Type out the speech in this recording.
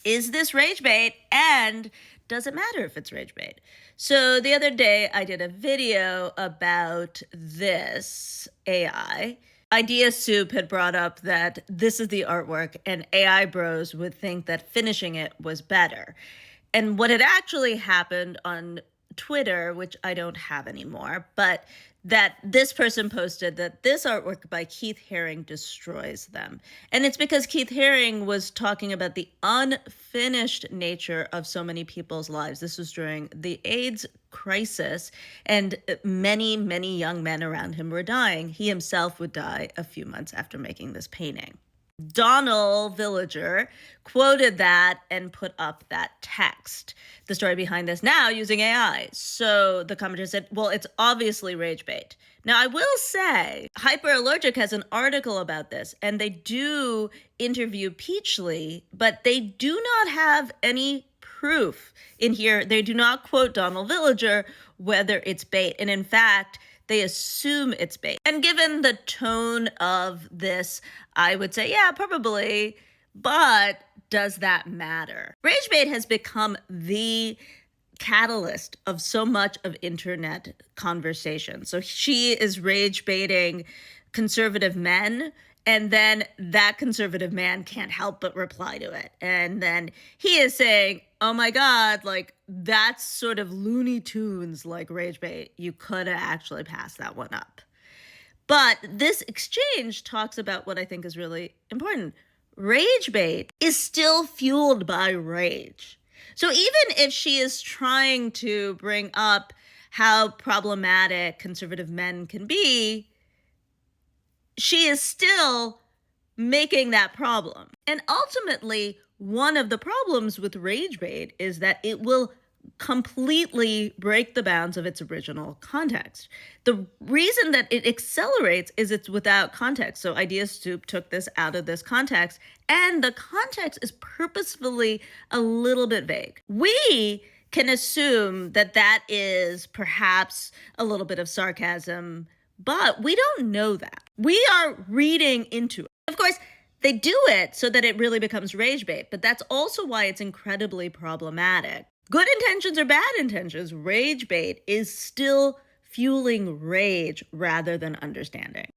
is this rage bait? And does it matter if it's rage bait? So the other day I did a video about this AI. Idea Soup had brought up that this is the artwork and AI bros would think that finishing it was better. And what had actually happened on Twitter, which I don't have anymore, but that this person posted that this artwork by Keith Haring destroys them. And it's because Keith Haring was talking about the unfinished nature of so many people's lives. This was during the AIDS crisis, and many, many young men around him were dying. He himself would die a few months after making this painting. Donald Villager quoted that and put up that text. The story behind this now using AI. So the commenter said, well, it's obviously rage bait. Now, I will say Hyperallergic has an article about this, and they do interview Peachly, but they do not have any proof in here. They do not quote Donald Villager whether it's bait. And in fact, they assume it's bait. And given the tone of this, I would say, yeah, probably. But does that matter? Rage bait has become the catalyst of so much of internet conversation. So she is rage baiting conservative men, and then that conservative man can't help but reply to it. And then he is saying, oh my God, like that's sort of Looney Tunes like rage bait. You could have actually passed that one up. But this exchange talks about what I think is really important. Rage bait is still fueled by rage. So even if she is trying to bring up how problematic conservative men can be, she is still making that problem. And ultimately, one of the problems with rage bait is that it will completely break the bounds of its original context. The reason that it accelerates is it's without context. So Idea Soup took this out of this context, and the context is purposefully a little bit vague. We can assume that that is perhaps a little bit of sarcasm, but we don't know that. We are reading into it. Of course, they do it so that it really becomes rage bait, but that's also why it's incredibly problematic. Good intentions or bad intentions, rage bait is still fueling rage rather than understanding.